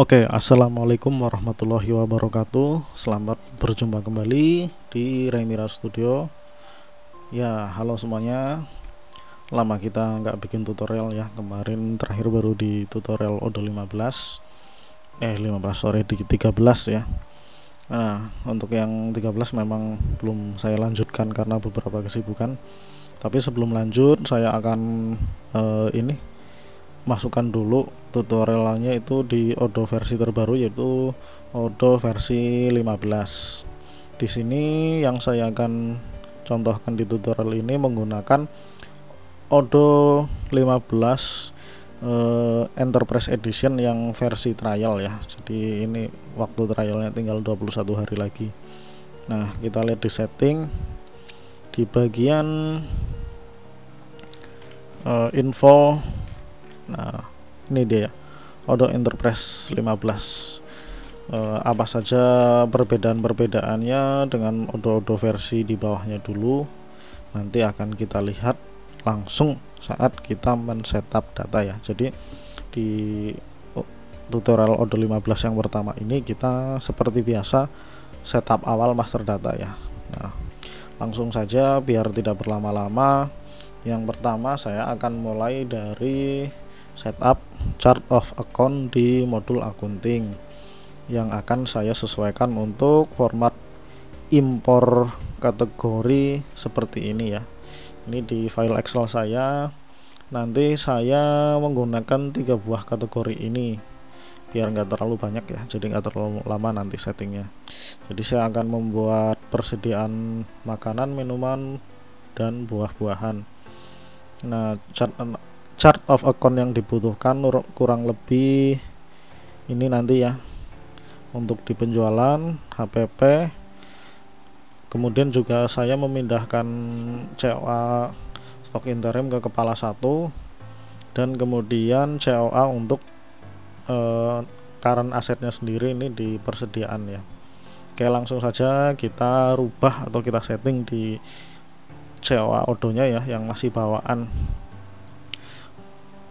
Oke, assalamualaikum warahmatullahi wabarakatuh. Selamat berjumpa kembali di Remira Studio. Ya, halo semuanya. Lama kita nggak bikin tutorial ya. Kemarin terakhir baru di tutorial Odoo 15. 15 sorry, di 13 ya. Nah, untuk yang 13 memang belum saya lanjutkan karena beberapa kesibukan. Tapi sebelum lanjut, saya akan masukkan dulu tutorialnya itu di Odoo versi terbaru, yaitu Odoo versi 15. Di sini yang saya akan contohkan di tutorial ini menggunakan Odoo 15 Enterprise Edition yang versi trial ya. Jadi ini waktu trialnya tinggal 21 hari lagi. Nah, kita lihat di setting di bagian info. Nah, ini dia Odoo Enterprise 15. Apa saja perbedaan-perbedaannya dengan Odoo versi di bawahnya dulu, nanti akan kita lihat langsung saat kita men-setup data ya. Jadi di tutorial Odoo 15 yang pertama ini kita seperti biasa setup awal master data ya. Nah, langsung saja biar tidak berlama-lama. Yang pertama saya akan mulai dari setup chart of account di modul accounting yang akan saya sesuaikan untuk format impor kategori seperti ini ya. Ini di file Excel saya. Nanti saya menggunakan 3 buah kategori ini biar nggak terlalu banyak ya, jadi nggak terlalu lama nanti settingnya. Jadi saya akan membuat persediaan makanan, minuman, dan buah-buahan. Nah, chart of account yang dibutuhkan kurang lebih ini nanti ya, untuk di penjualan HPP. Kemudian juga saya memindahkan COA stok interim ke kepala 1, dan kemudian COA untuk current asetnya sendiri ini di persediaan ya. Oke, langsung saja kita rubah atau kita setting di COA Odoo-nya ya, yang masih bawaan.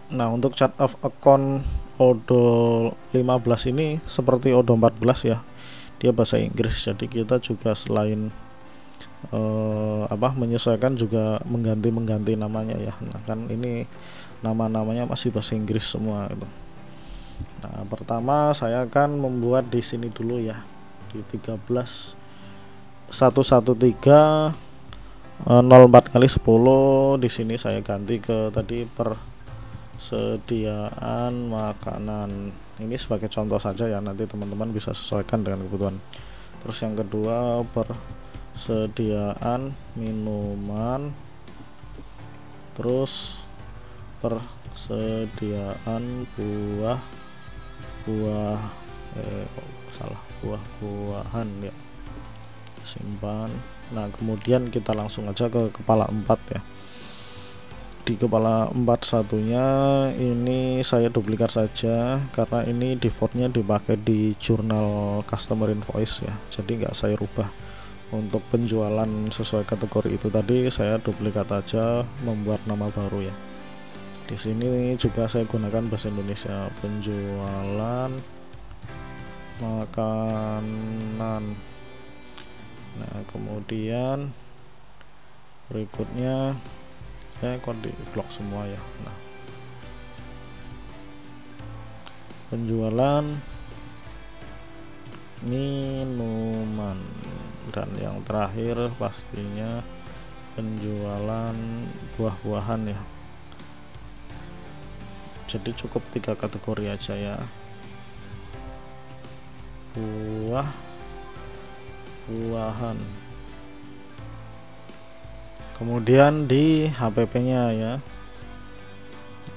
Nah, untuk chart of account Odoo 15 ini seperti Odoo 14 ya, dia bahasa Inggris. Jadi kita juga selain menyesuaikan juga mengganti namanya ya. Nah, kan ini nama-namanya masih bahasa Inggris semua gitu. Nah, pertama saya akan membuat di sini dulu ya, di 13 113 04 kali 10. Di sini saya ganti ke tadi persediaan makanan. Ini sebagai contoh saja ya, nanti teman-teman bisa sesuaikan dengan kebutuhan. Terus yang kedua persediaan minuman, terus persediaan buah-buahan ya, simpan. Nah, kemudian kita langsung aja ke kepala 4 ya. Di kepala 4 satunya ini saya duplikat saja karena ini defaultnya dipakai di jurnal customer invoice ya, jadi nggak saya rubah. Untuk penjualan sesuai kategori itu tadi saya duplikat aja, membuat nama baru ya. Di sini juga saya gunakan bahasa Indonesia, penjualan makanan. Nah, kemudian berikutnya kok di blok semua ya. Nah, penjualan minuman, dan yang terakhir pastinya penjualan buah-buahan ya. Jadi cukup 3 kategori aja ya, buah-buahan. Kemudian di HPP-nya ya,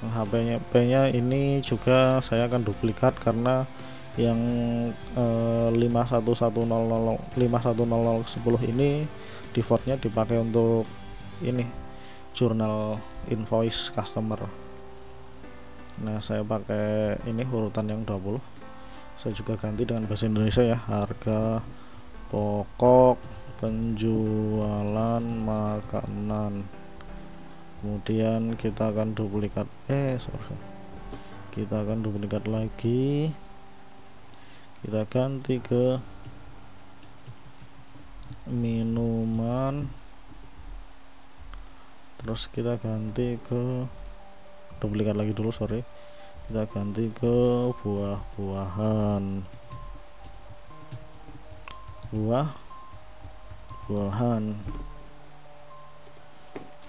HPP-nya ini juga saya akan duplikat karena yang 511010 ini defaultnya dipakai untuk ini jurnal invoice customer. Nah, saya pakai ini urutan yang 20. Saya juga ganti dengan bahasa Indonesia ya, harga pokok penjualan makanan. Kemudian kita akan duplikat kita akan duplikat lagi kita ganti ke minuman, terus kita ganti ke duplikat lagi dulu, sorry, kita ganti ke buah-buahan,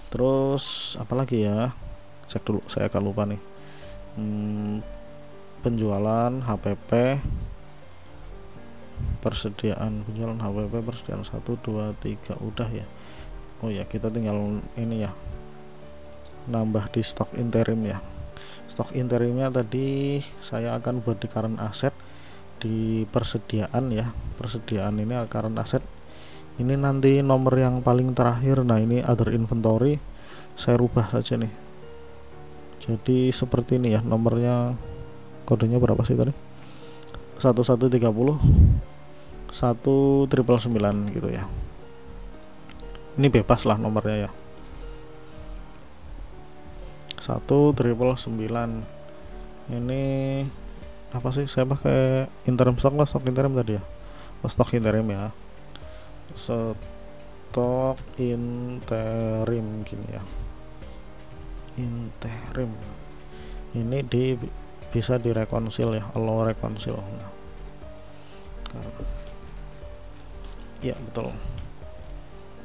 terus apalagi ya, cek dulu, saya akan lupa nih. Penjualan HPP, persediaan penjualan HPP, persediaan 1 2 3 udah ya. Oh ya, kita tinggal ini ya, nambah di stok interim ya. Stok interimnya tadi saya akan buat di current asset, di persediaan ya. Persediaan ini current asset, ini nanti nomor yang paling terakhir. Nah ini other inventory saya rubah saja nih, jadi seperti ini ya, nomornya, kodenya berapa sih tadi, 1130 1999 gitu ya. Ini bebas lah nomornya ya, 1999. Ini apa sih, saya pakai interim stok lah, stok interim tadi ya, stok interim ya, stok interim gini ya, interim ini bisa direkonsil ya, allow rekonsil. Nah, ya betul.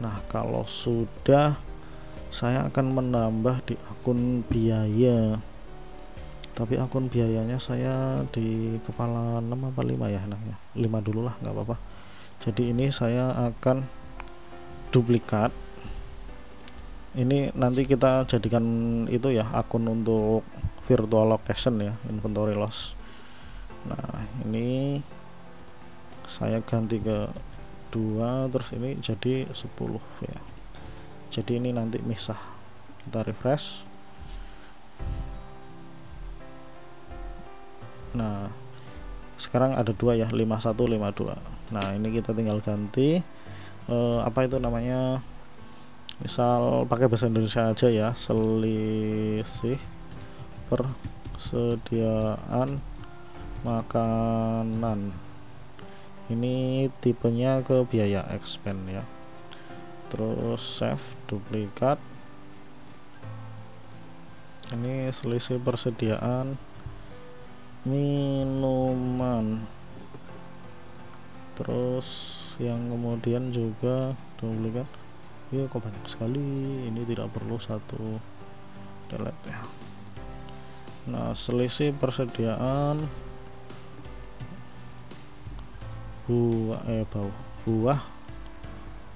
Nah kalau sudah, saya akan menambah di akun biaya, tapi akun biayanya saya di kepala 6 apa 5 ya enaknya, 5 dulu lah, nggak apa-apa. Jadi ini saya akan duplikat, ini nanti kita jadikan itu ya, akun untuk virtual location ya, inventory loss. Nah ini saya ganti ke 2, terus ini jadi 10 ya. Jadi ini nanti misah, kita refresh. Nah sekarang ada 2 ya, 51 52. Nah ini kita tinggal ganti apa itu namanya, misal pakai bahasa Indonesia aja ya, selisih persediaan makanan. Ini tipenya ke biaya expense ya, terus save, duplikat. Ini selisih persediaan minuman, terus yang kemudian juga duplikat. Ya kok banyak sekali, ini tidak perlu satu, delete ya. Nah selisih persediaan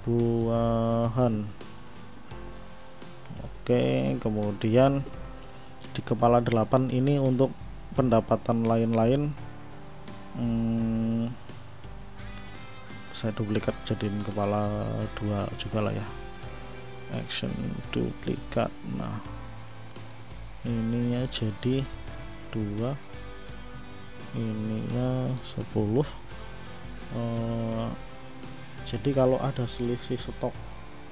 buahan. Oke, kemudian di kepala 8 ini untuk pendapatan lain-lain, saya duplikat jadiin kepala 2 juga lah ya, action duplikat. Nah ininya jadi 2, ininya 10. Jadi kalau ada selisih stok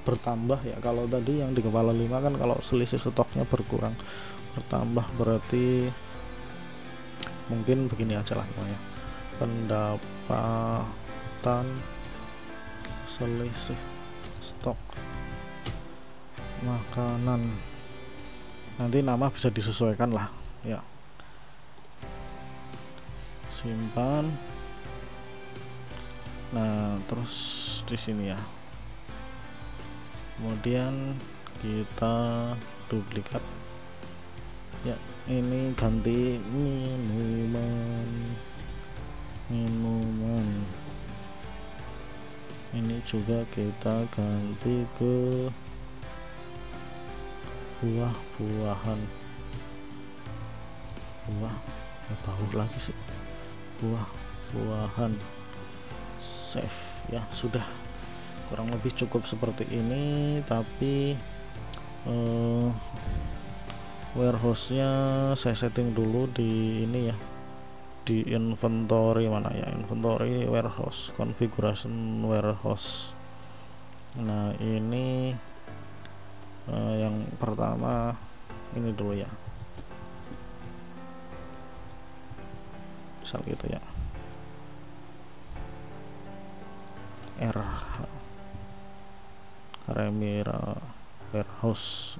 bertambah ya, kalau tadi yang di kepala 5 kan kalau selisih stoknya berkurang bertambah, berarti mungkin begini aja lah namanya, pendapatan selisih stok makanan. Nanti nama bisa disesuaikan lah ya. Simpan. Nah terus di sini ya, kemudian kita duplikat ya, ini ganti minuman, ini juga kita ganti ke buah-buahan, bau lagi sih, buah-buahan. Save ya, sudah, kurang lebih cukup seperti ini. Tapi warehouse-nya saya setting dulu di ini ya, di inventory mana ya, inventory warehouse, configuration warehouse. Nah ini yang pertama ini dulu ya, misal gitu ya. R Remira warehouse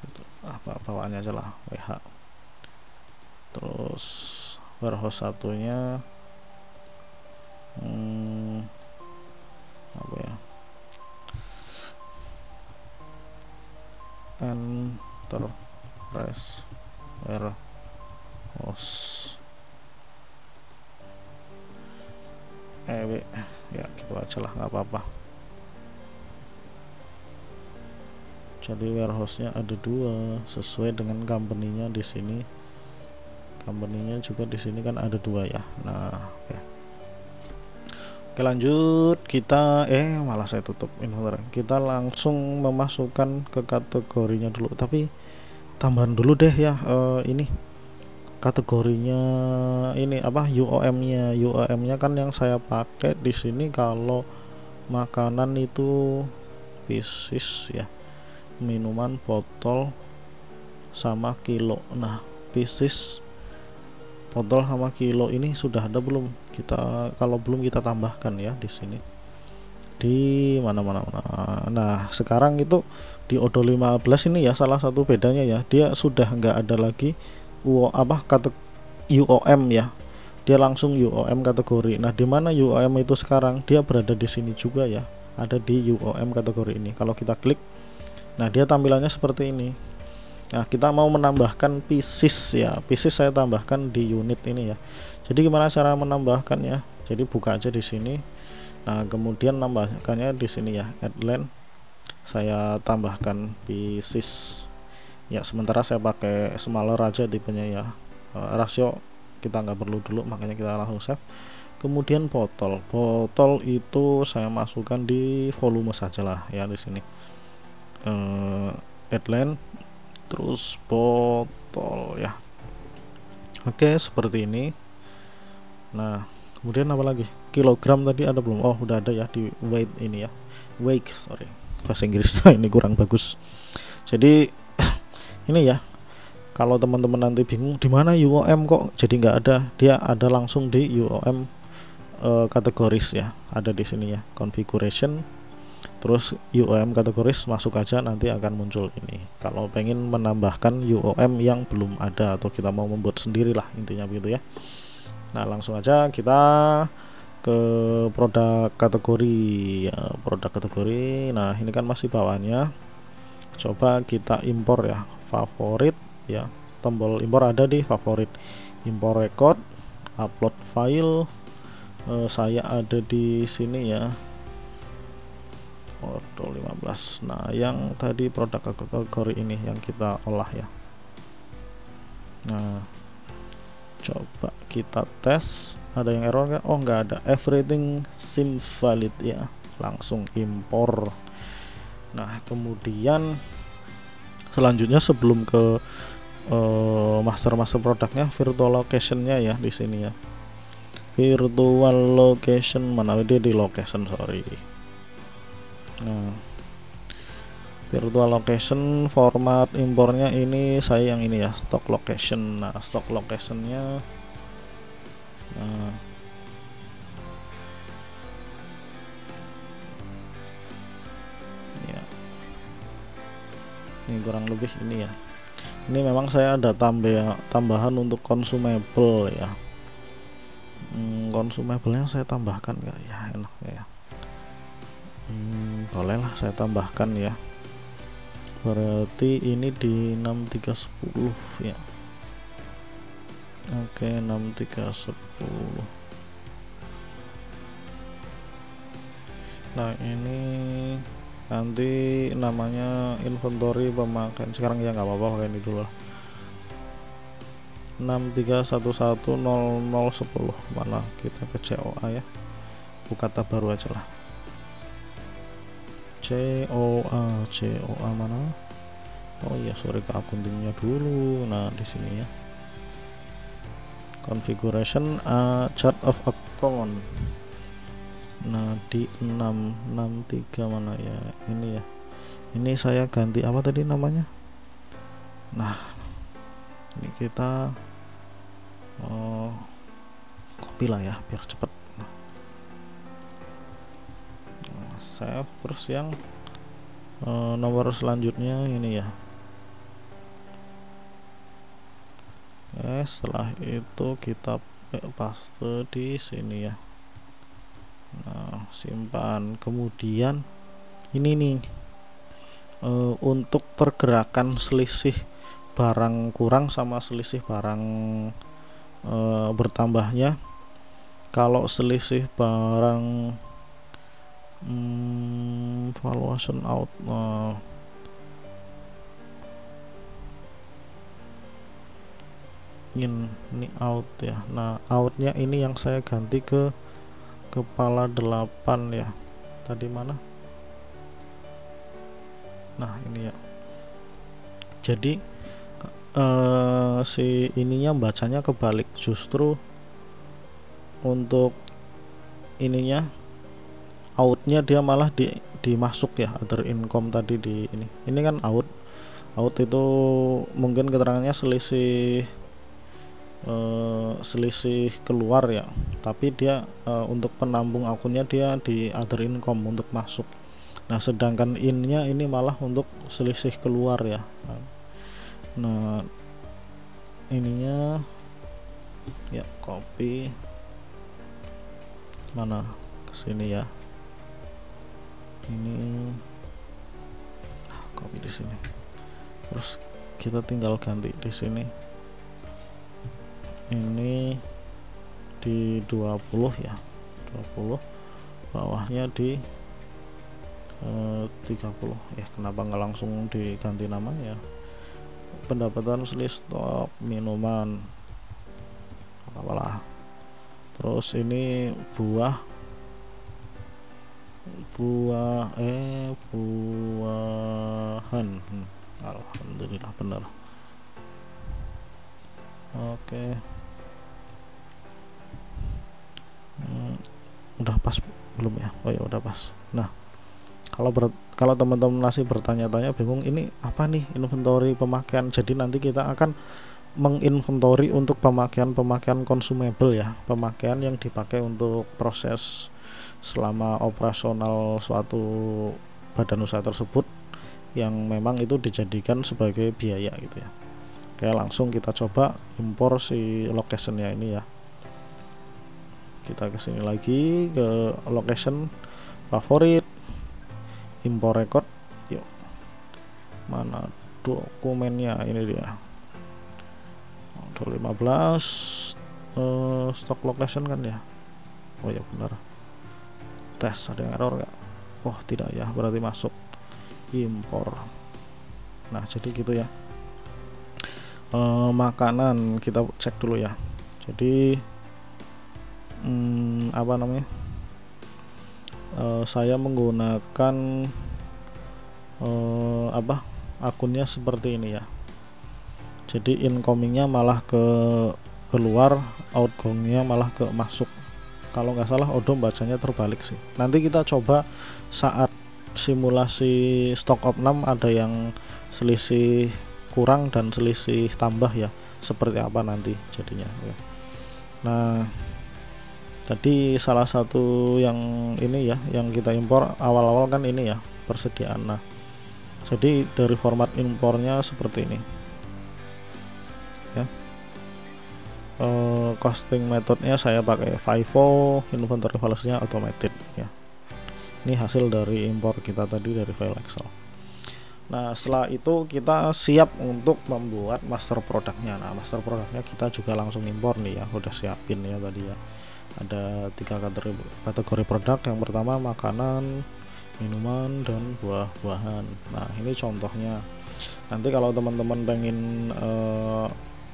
itu apa bawaannya aja lah WH. Terus warehouse satunya apa ya, enterprise warehouse ya gitu aja lah, nggak apa-apa. Jadi warehouse-nya ada 2 sesuai dengan company-nya. Di sini company-nya juga di sini kan ada 2 ya. Nah, oke lanjut, kita malah saya tutup inventory. Kita langsung memasukkan ke kategorinya dulu, tapi tambahan dulu deh ya, ini kategorinya ini apa, UOM-nya kan yang saya pakai di sini kalau makanan itu pieces ya, minuman botol sama kilo. Nah, pieces botol sama kilo ini sudah ada belum? Kita kalau belum kita tambahkan ya di sini. Di mana. Nah, sekarang itu di Odoo 15 ini ya salah satu bedanya ya, dia sudah nggak ada lagi UOM ya. Dia langsung UOM kategori. Nah, di mana UOM itu sekarang? Dia berada di sini juga ya. Ada di UOM kategori ini. Kalau kita klik, nah dia tampilannya seperti ini. Nah, kita mau menambahkan pieces ya. Pieces saya tambahkan di unit ini ya. Jadi gimana cara menambahkannya? Jadi buka aja di sini. Nah, kemudian nambahkannya di sini ya, add line. Saya tambahkan pieces. Ya, sementara saya pakai smaller aja tipenya ya. Rasio kita nggak perlu dulu, makanya kita langsung save. Kemudian botol itu saya masukkan di volume saja lah ya di sini. Add line terus botol ya. Oke, seperti ini. Nah, kemudian apa lagi? Kilogram tadi ada belum? Oh, udah ada ya di weight ini ya. Weight, sorry. Bahasa Inggrisnya ini kurang bagus. Jadi ini ya. Kalau teman-teman nanti bingung di mana UOM kok jadi nggak ada, dia ada langsung di UOM kategoris ya. Ada di sini ya. Configuration terus UOM kategoris, masuk aja, nanti akan muncul ini. Kalau pengen menambahkan UOM yang belum ada atau kita mau membuat sendiri lah, intinya begitu ya. Nah, langsung aja kita ke produk kategori ya, produk kategori. Nah, ini kan masih bawaannya. Coba kita impor ya, favorit ya, tombol impor ada di favorit, impor record, upload file. Saya ada di sini ya, Odoo 15. Nah, yang tadi produk kategori ini yang kita olah ya. Nah, coba kita tes, ada yang error nggak? Oh, nggak ada, everything seems valid ya. Langsung impor. Nah, kemudian selanjutnya sebelum ke master produknya, virtual location-nya ya di sini ya. Virtual location mana, dia di location, sorry. Nah, virtual location format impornya ini saya yang ini ya, stock location. Nah, stock locationnya ya, ini kurang lebih ini ya. Ini memang saya ada tambahan untuk consumable ya. Consumable-nya saya tambahkan nggak ya, enak ya. Bolehlah saya tambahkan ya. Berarti ini di 6310 ya. Oke, 6310. Nah, ini nanti namanya inventory pemakaian. Sekarang ya nggak apa-apa, pakai ini dulu. 63110010. Mana kita ke COA ya, buka tab baru aja lah. COA mana? Oh iya, sorry, ke akuntingnya dulu. Nah, di sini ya, configuration chart of account. Nah, di 663 mana ya, ini ya. Ini saya ganti apa tadi namanya? Nah, ini kita copy lah ya biar cepet. save. Terus yang nomor selanjutnya ini ya. Oke, setelah itu kita paste di sini ya. Nah, simpan. Kemudian ini nih, untuk pergerakan selisih barang kurang sama selisih barang bertambahnya. Kalau selisih barang valuation out, ini out ya. Nah, outnya ini yang saya ganti ke kepala 8 ya. Tadi mana? Nah, ini ya. Jadi si ininya bacanya kebalik, justru untuk ininya outnya dia malah dimasuk ya, other income tadi di ini kan out itu mungkin keterangannya selisih keluar ya, tapi dia untuk penambung akunnya dia di other income untuk masuk. Nah, sedangkan innya ini malah untuk selisih keluar ya. Nah, ininya ya, copy mana ke sini ya. Ini copy di sini. Terus kita tinggal ganti di sini. Ini di 20 ya. 20. Bawahnya di 30 ya. Kenapa nggak langsung diganti namanya? Pendapatan list stop minuman apalah. Terus ini buahan. Alhamdulillah benar. Oke. Udah pas belum ya? Oh ya, udah pas. Nah, kalau teman-teman masih bertanya-tanya bingung ini apa nih inventory pemakaian, jadi nanti kita akan menginventory untuk pemakaian consumable ya, pemakaian yang dipakai untuk proses selama operasional suatu badan usaha tersebut yang memang itu dijadikan sebagai biaya gitu ya. Kayak langsung kita coba impor si locationnya ini ya. Kita kesini lagi ke location favorit, impor record. Yuk, mana dokumennya, ini dia 15 stock location kan ya. Oh ya benar, tes ada yang error nggak? Oh tidak ya, berarti masuk impor. Nah, jadi gitu ya. Makanan kita cek dulu ya. Jadi apa namanya, saya menggunakan akunnya seperti ini ya. Jadi incomingnya malah ke keluar, outgoingnya malah ke masuk. Kalau nggak salah Odom bacanya terbalik sih. Nanti kita coba saat simulasi stock of 6 ada yang selisih kurang dan selisih tambah ya, seperti apa nanti jadinya ya. Nah, tadi salah satu yang ini ya, yang kita impor awal-awal kan ini ya, persediaan. Nah, jadi dari format impornya seperti ini ya. Costing metodenya saya pakai FIFO, inventory valuation-nya automated ya. Ini hasil dari impor kita tadi dari file Excel. Nah, setelah itu kita siap untuk membuat master produknya. Nah, master produknya kita juga langsung impor nih ya, udah siapin ya tadi ya. Ada 3 kategori produk. Yang pertama makanan, minuman, dan buah-buahan. Nah, ini contohnya. Nanti kalau teman-teman pengen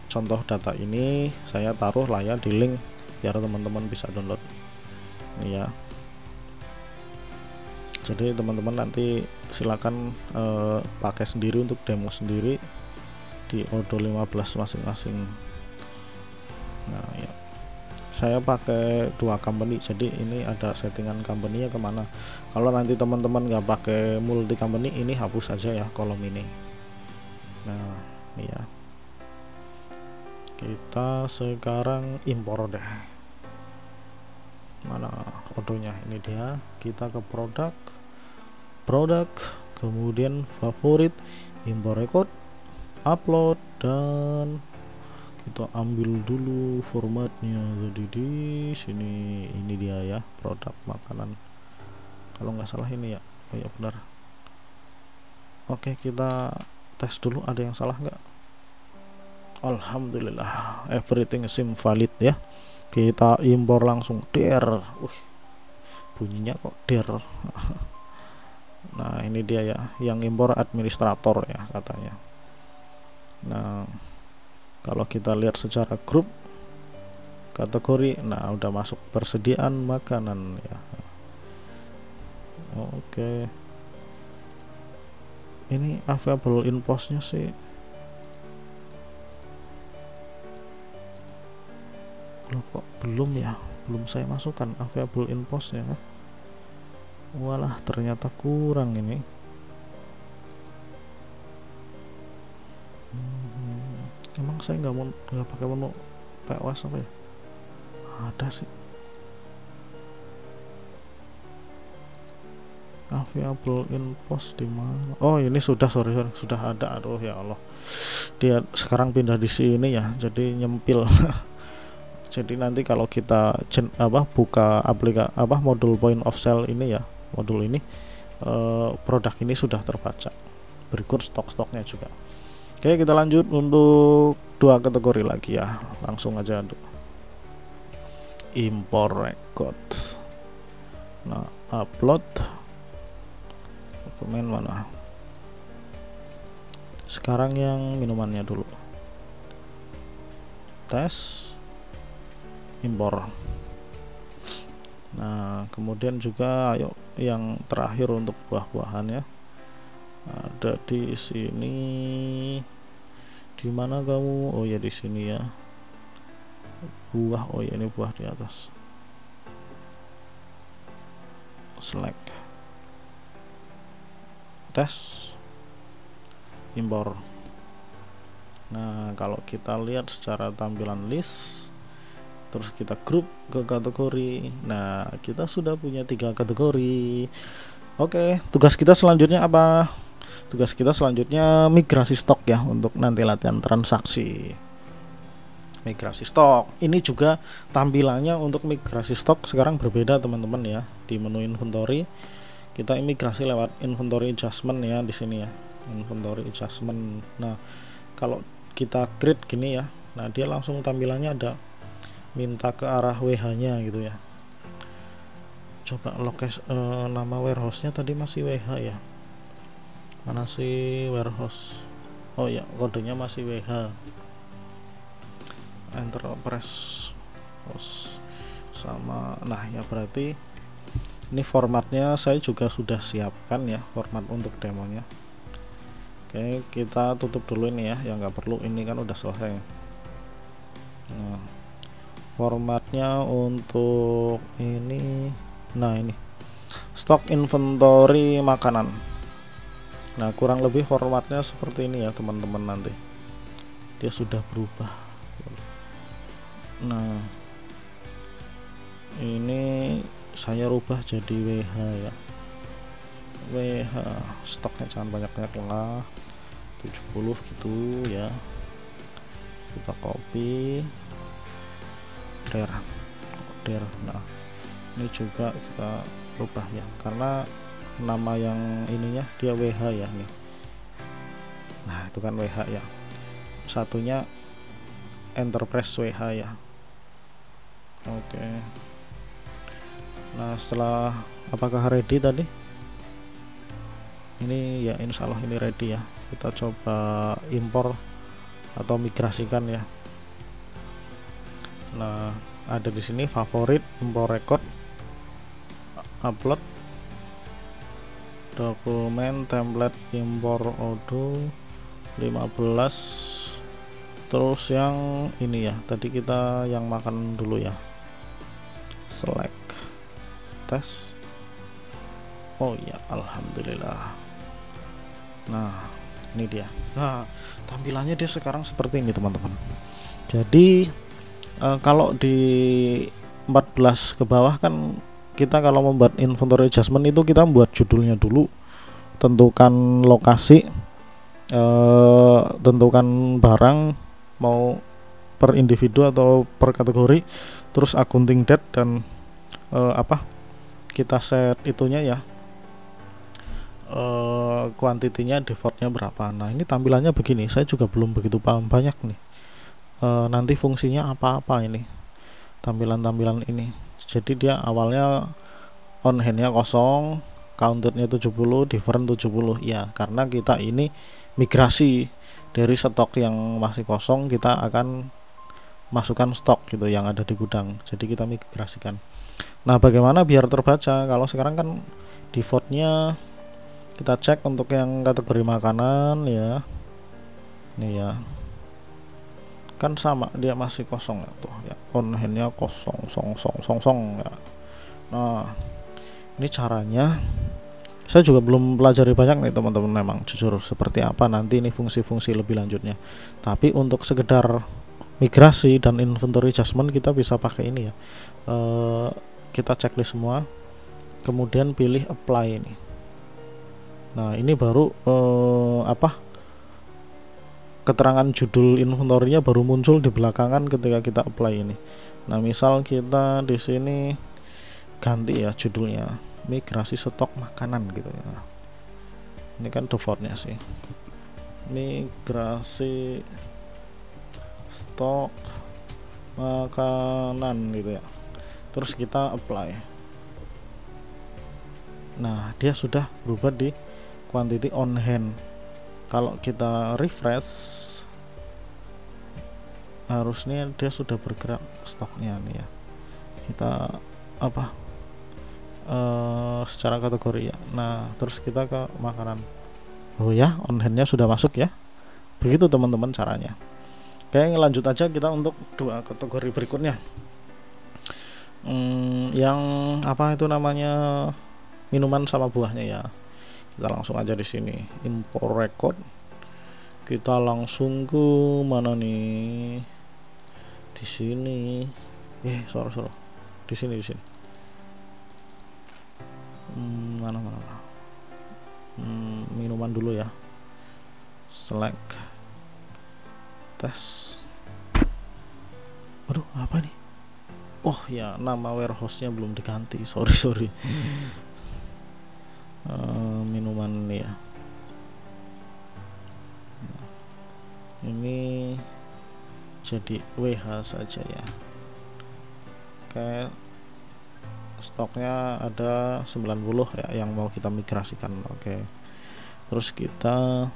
contoh data ini, saya taruh lah ya di link biar teman-teman bisa download ini ya. Jadi teman-teman nanti silakan pakai sendiri untuk demo sendiri di Odoo 15 masing-masing. Nah ya, saya pakai 2 company, jadi ini ada settingan company-nya kemana. Kalau nanti teman-teman nggak pakai multi company, ini hapus saja ya kolom ini. Nah ini ya, kita sekarang impor deh. Mana Odoo-nya, ini dia. Kita ke produk, produk, kemudian favorit, import record, upload, dan kita ambil dulu formatnya. Jadi di sini ini dia ya, produk makanan kalau nggak salah ini ya. Oh ya benar. Oke, kita tes dulu ada yang salah nggak. Alhamdulillah everything seem valid ya. Kita impor langsung der. Bunyinya kok der. Nah ini dia ya, yang impor administrator ya katanya. Nah kalau kita lihat secara grup kategori, nah udah masuk persediaan makanan ya. Oke, ini available in postnya sih loh, kok belum ya, belum saya masukkan available in postnya. Walah ternyata kurang ini. Emang saya nggak pakai menu POS apa ya? Ada sih available in post di mana? Oh ini sudah, sorry sudah ada. Aduh ya Allah, dia sekarang pindah di sini ya, jadi nyempil. Jadi nanti kalau kita buka aplikasi modul point of sale ini ya, modul ini produk ini sudah terbaca, berikut stok-stoknya juga. Oke, kita lanjut untuk dua kategori lagi ya, langsung aja import record. Nah upload dokumen mana sekarang, yang minumannya dulu, tes impor. Nah kemudian juga ayo yang terakhir untuk buah-buahan ya, ada di sini. Di mana kamu? Oh ya di sini ya, buah. Oh ya ini buah di atas, select, tes, impor. Nah kalau kita lihat secara tampilan list, terus kita grup ke kategori, nah kita sudah punya 3 kategori. Oke, tugas kita selanjutnya apa? Tugas kita selanjutnya migrasi stok ya, untuk nanti latihan transaksi. Migrasi stok ini juga tampilannya untuk migrasi stok sekarang berbeda teman-teman ya. Di menu inventory kita migrasi lewat inventory adjustment ya di sini ya, inventory adjustment. Nah kalau kita create gini ya, nah dia langsung tampilannya ada minta ke arah WH nya gitu ya. Coba lokasi nama warehouse nya tadi masih WH ya, mana sih warehouse? Oh ya kodenya masih WH, enterprise host sama. Nah ya berarti ini formatnya saya juga sudah siapkan ya, format untuk demonya. Oke, kita tutup dulu ini ya, yang nggak perlu, ini kan udah selesai. Nah formatnya untuk ini, nah ini stok inventory makanan. Nah kurang lebih formatnya seperti ini ya teman-teman, nanti dia sudah berubah. Nah ini saya rubah jadi WH ya, WH stoknya jangan banyak-banyak lah, 70 gitu ya. Kita copy der. Nah ini juga kita rubah ya, karena nama yang ininya dia WH ya nih. Nah itu kan WH ya, satunya enterprise WH ya. Oke, nah setelah, apakah ready tadi? Ini ya insya Allah ini ready ya. Kita coba impor atau migrasikan ya. Nah ada di sini favorit, import record, upload, dokumen, template, impor auto 15. Terus yang ini ya, tadi kita yang makan dulu ya, select, tes. Oh ya alhamdulillah. Nah ini dia. Nah tampilannya dia sekarang seperti ini teman-teman. Jadi kalau di 14 ke bawah kan kita kalau membuat inventory adjustment itu kita membuat judulnya dulu, tentukan lokasi, tentukan barang mau per individu atau per kategori, terus accounting date dan kita set itunya ya, kuantitinya defaultnya berapa. Nah ini tampilannya begini, saya juga belum begitu paham banyak nih. Nanti fungsinya apa-apa ini tampilan-tampilan ini. Jadi dia awalnya on handnya kosong, countednya 70, different 70 ya, karena kita ini migrasi dari stok yang masih kosong, kita akan masukkan stok gitu yang ada di gudang, jadi kita migrasikan. Nah bagaimana biar terbaca? Kalau sekarang kan defaultnya kita cek untuk yang kategori makanan ya, ini ya kan sama, dia masih kosong ya tuh ya, on handnya kosong ya. Nah ini caranya saya juga belum pelajari banyak nih teman-teman, memang jujur seperti apa nanti ini fungsi-fungsi lebih lanjutnya. Tapi untuk sekedar migrasi dan inventory adjustment kita bisa pakai ini ya, kita checklist semua, kemudian pilih apply ini. Nah ini baru keterangan judul inventory-nya baru muncul di belakangan ketika kita apply ini. Nah misal kita di sini ganti ya judulnya migrasi stok makanan gitu ya, ini kan defaultnya sih, migrasi stok makanan gitu ya, terus kita apply. Nah dia sudah berubah di quantity on hand. Kalau kita refresh harusnya dia sudah bergerak stoknya nih ya, kita secara kategori ya. Nah terus kita ke makanan, oh ya on handnya sudah masuk ya, begitu teman-teman caranya. Oke lanjut aja kita untuk dua kategori berikutnya, yang apa itu namanya, minuman sama buahnya ya. Kita langsung aja di sini import record, kita langsung ke mana nih, di sini sorry di sini mana minuman dulu ya, select tes. Waduh apa nih, oh ya nama warehouse-nya belum diganti, sorry minuman ya, ini jadi WH saja ya. Oke stoknya ada 90 ya yang mau kita migrasikan. Oke terus kita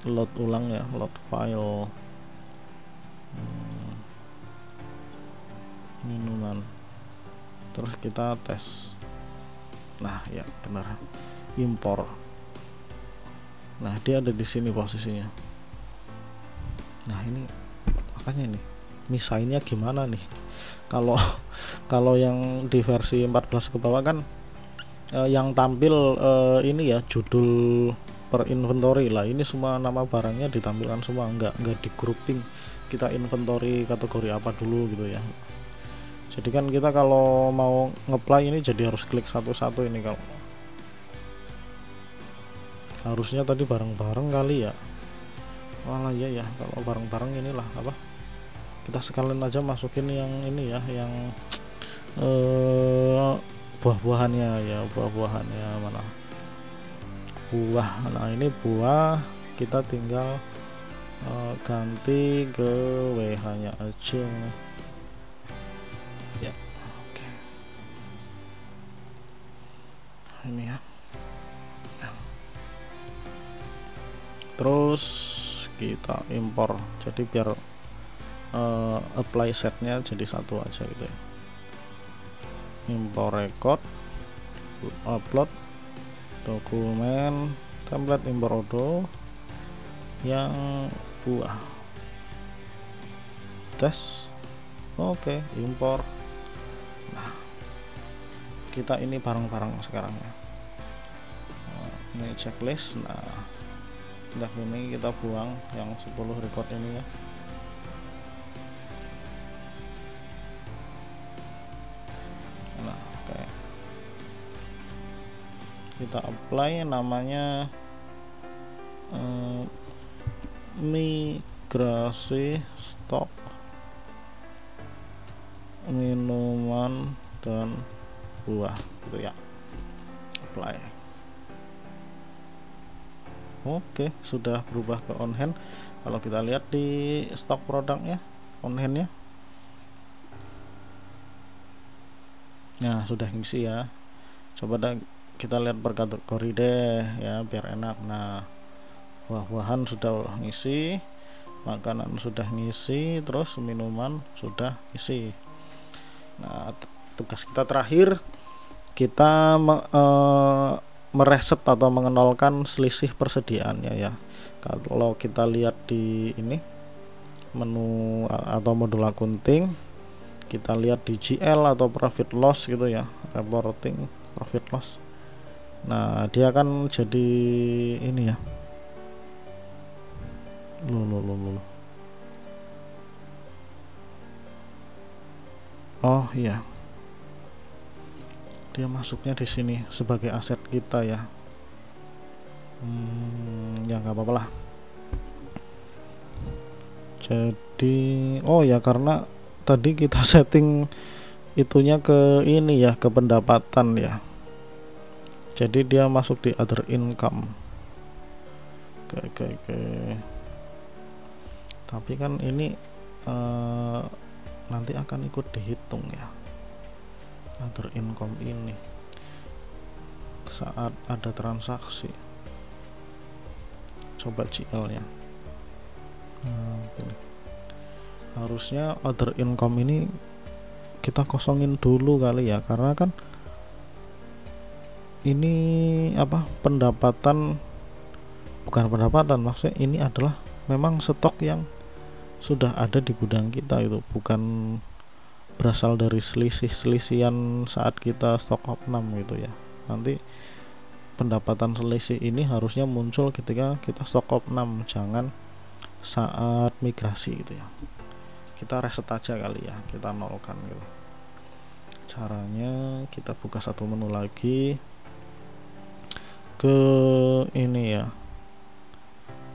load ulang ya, load file minuman, terus kita tes. Nah ya benar, impor. Nah dia ada di sini posisinya. Nah ini makanya nih misainnya gimana nih, kalau yang di versi 14 ke bawah kan yang tampil ini ya judul per inventory lah, ini semua nama barangnya ditampilkan semua, enggak di grouping kita inventory kategori apa dulu gitu ya. Jadi kan kita kalau mau ngeplay ini jadi harus klik satu-satu ini, kalau harusnya tadi bareng-bareng kali ya. Walah ya kalau bareng-bareng inilah apa, kita sekalian aja masukin yang ini ya, yang buah-buahannya ya, buah-buahannya mana buah. Nah ini buah, kita tinggal ganti ke WH nya aja ya. Oke ini ya, terus kita impor, jadi biar apply setnya jadi satu aja gitu ya. Import record, upload dokumen template import auto yang buah, tes. Oke impor. Nah kita ini bareng-bareng sekarang ya. Ini checklist. Nah udah ini kita buang yang 10 record ini ya. kita apply namanya migrasi stok minuman dan buah gitu ya. Apply. Oke, sudah berubah ke on hand. Kalau kita lihat di stok produknya, on handnya, nah sudah ngisi ya. Coba kita lihat per kategori deh ya, biar enak. Nah, buah-buahan sudah ngisi, makanan sudah ngisi, terus minuman sudah ngisi. Nah, tugas kita terakhir, kita mereset atau mengenolkan selisih persediaannya ya. Kalau kita lihat di ini menu atau modul accounting, kita lihat di GL atau profit loss gitu ya, reporting profit loss. Nah, dia akan jadi ini ya. Oh iya, dia masuknya di sini sebagai aset kita ya. Ya nggak apa-apa lah. Jadi oh ya, karena tadi kita setting itunya ke ini ya, ke pendapatan ya, jadi dia masuk di other income. Oke. Tapi kan ini nanti akan ikut dihitung ya, other income ini saat ada transaksi. Coba GL nya. Harusnya other income ini kita kosongin dulu kali ya, karena kan ini apa, pendapatan, bukan pendapatan, maksudnya ini adalah memang stok yang sudah ada di gudang kita, itu bukan berasal dari selisihan saat kita stok opnam gitu ya. Nanti pendapatan selisih ini harusnya muncul ketika kita stok opnam, jangan saat migrasi gitu ya. Kita reset aja kali ya, kita nolkan gitu. Caranya kita buka satu menu lagi ke ini ya,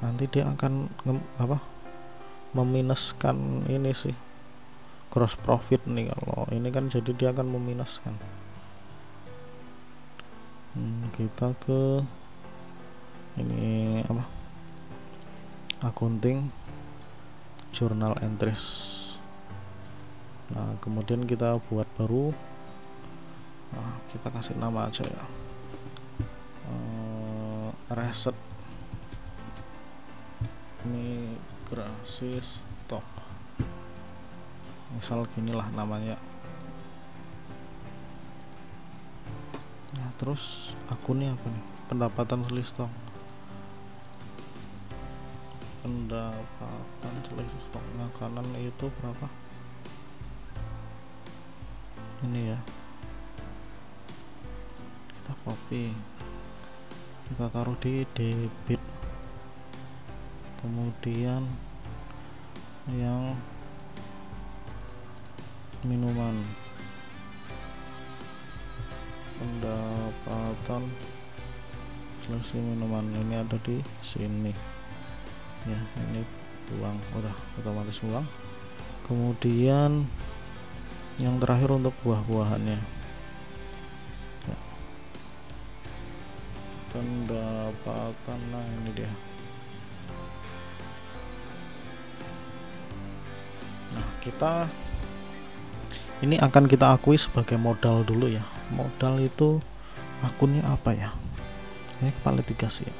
nanti dia akan meminuskan ini sih, gross profit nih. Kalau ini kan jadi dia akan meminuskan. Kita ke ini apa, accounting journal entries. Nah, kemudian kita buat baru. Nah, kita kasih nama aja ya, reset migrasi stok, misal ginilah namanya. Nah, terus akunnya apa nih, pendapatan selisih stok, pendapatan selisih stok makanan itu berapa ini ya. Kita copy, kita taruh di debit, kemudian yang minuman, pendapatan selisih minuman ini ada di sini ya. Ini uang, udah otomatis uang. Kemudian yang terakhir untuk buah-buahannya ya, pendapatan. Nah, ini dia. Nah, kita ini akan kita akui sebagai modal dulu ya. Modal itu akunnya apa ya? Ini kepala 3 sih ya.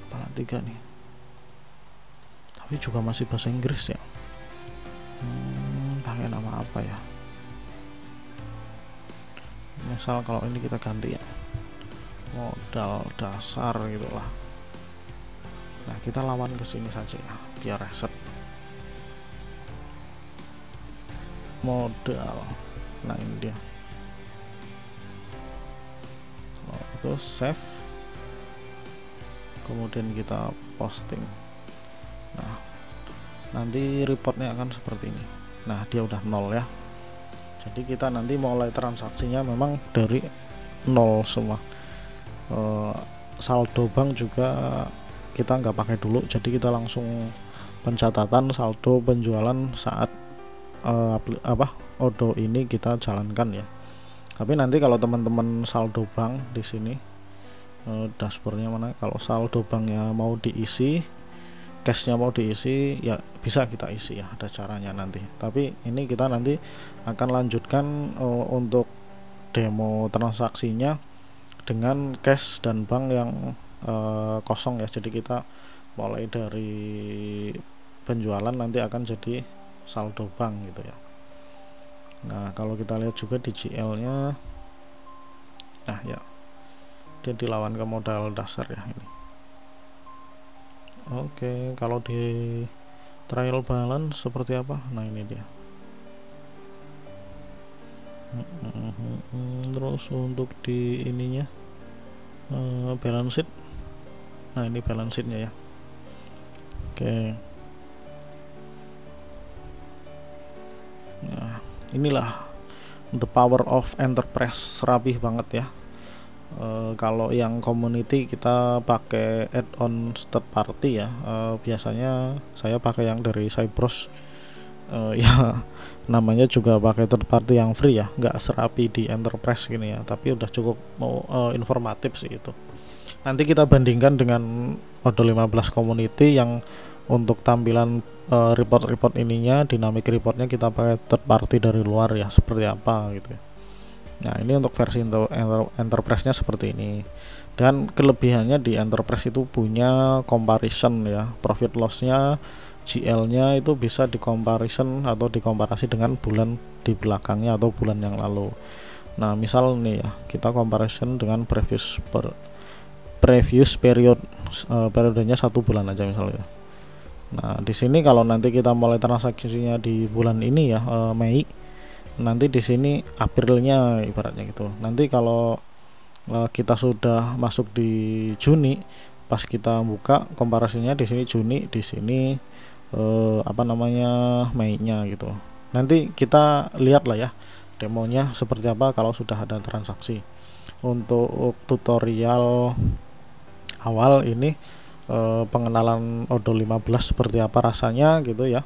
Kepala 3 nih. Tapi juga masih bahasa Inggris ya. Pakai nama apa ya? Misal kalau ini kita ganti ya, modal dasar gitulah. Nah, kita lawan ke sini saja ya, biar reset modal. Nah, ini dia. Itu save, kemudian kita posting. Nah, nanti reportnya akan seperti ini. Nah, dia udah 0 ya, jadi kita nanti mulai transaksinya memang dari 0 semua. saldo bank juga kita nggak pakai dulu, jadi kita langsung pencatatan saldo penjualan saat Odo ini kita jalankan ya. Tapi nanti kalau teman-teman saldo bank di sini dashboardnya mana, kalau saldo banknya mau diisi, cashnya mau diisi ya bisa kita isi ya, ada caranya nanti. Tapi ini kita nanti akan lanjutkan untuk demo transaksinya dengan cash dan bank yang kosong ya. Jadi kita mulai dari penjualan nanti akan jadi saldo bank gitu ya. Nah kalau kita lihat juga di GL nya, nah ya dia dilawan ke modal dasar ya ini. Oke, kalau di trial balance seperti apa? Nah ini dia. Terus untuk di ininya balance sheet, nah ini balance sheetnya ya. Oke, nah inilah the power of enterprise, rapih banget ya. Kalau yang community kita pakai add-on third party ya, biasanya saya pakai yang dari Cyprus, ya namanya juga pakai third party yang free ya, nggak serapi di enterprise gini ya, tapi udah cukup informatif sih itu. Nanti kita bandingkan dengan Odo 15 community yang untuk tampilan report-report ininya, dynamic reportnya kita pakai third party dari luar ya, seperti apa gitu ya. Nah ini untuk versi enterprise nya seperti ini, dan kelebihannya di enterprise itu punya comparison ya, profit loss nya, GL nya itu bisa di comparison atau dikomparasi dengan bulan di belakangnya atau bulan yang lalu. Nah misal nih ya, kita comparison dengan previous period, periodenya 1 bulan aja misalnya. Nah di sini kalau nanti kita mulai transaksinya di bulan ini ya, Mei, nanti di sini Aprilnya ibaratnya gitu. Nanti kalau kita sudah masuk di Juni, pas kita buka komparasinya di sini Juni, di sini Mei-nya gitu. Nanti kita lihat lah ya demonya seperti apa kalau sudah ada transaksi. Untuk tutorial awal ini pengenalan Odo 15 seperti apa rasanya gitu ya,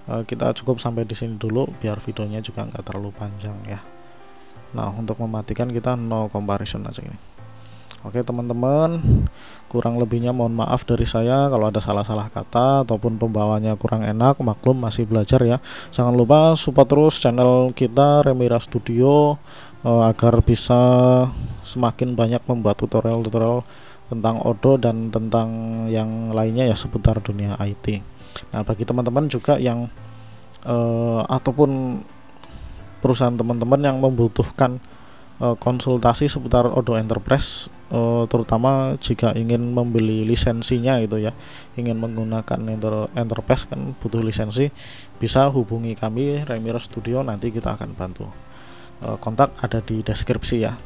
kita cukup sampai di sini dulu biar videonya juga nggak terlalu panjang ya. Nah untuk mematikan kita no comparison aja ini. Oke teman-teman, kurang lebihnya mohon maaf dari saya kalau ada salah-salah kata ataupun pembawanya kurang enak, maklum masih belajar ya. Jangan lupa support terus channel kita Remira Studio agar bisa semakin banyak membuat tutorial-tutorial tentang Odo dan tentang yang lainnya ya seputar dunia IT. Nah bagi teman-teman juga yang ataupun perusahaan teman-teman yang membutuhkan konsultasi seputar Odo Enterprise, terutama jika ingin membeli lisensinya gitu ya, ingin menggunakan Enterprise kan butuh lisensi, bisa hubungi kami Remira Studio, nanti kita akan bantu. Kontak ada di deskripsi ya.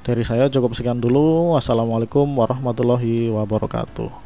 Dari saya cukup sekian dulu. Wassalamualaikum warahmatullahi wabarakatuh.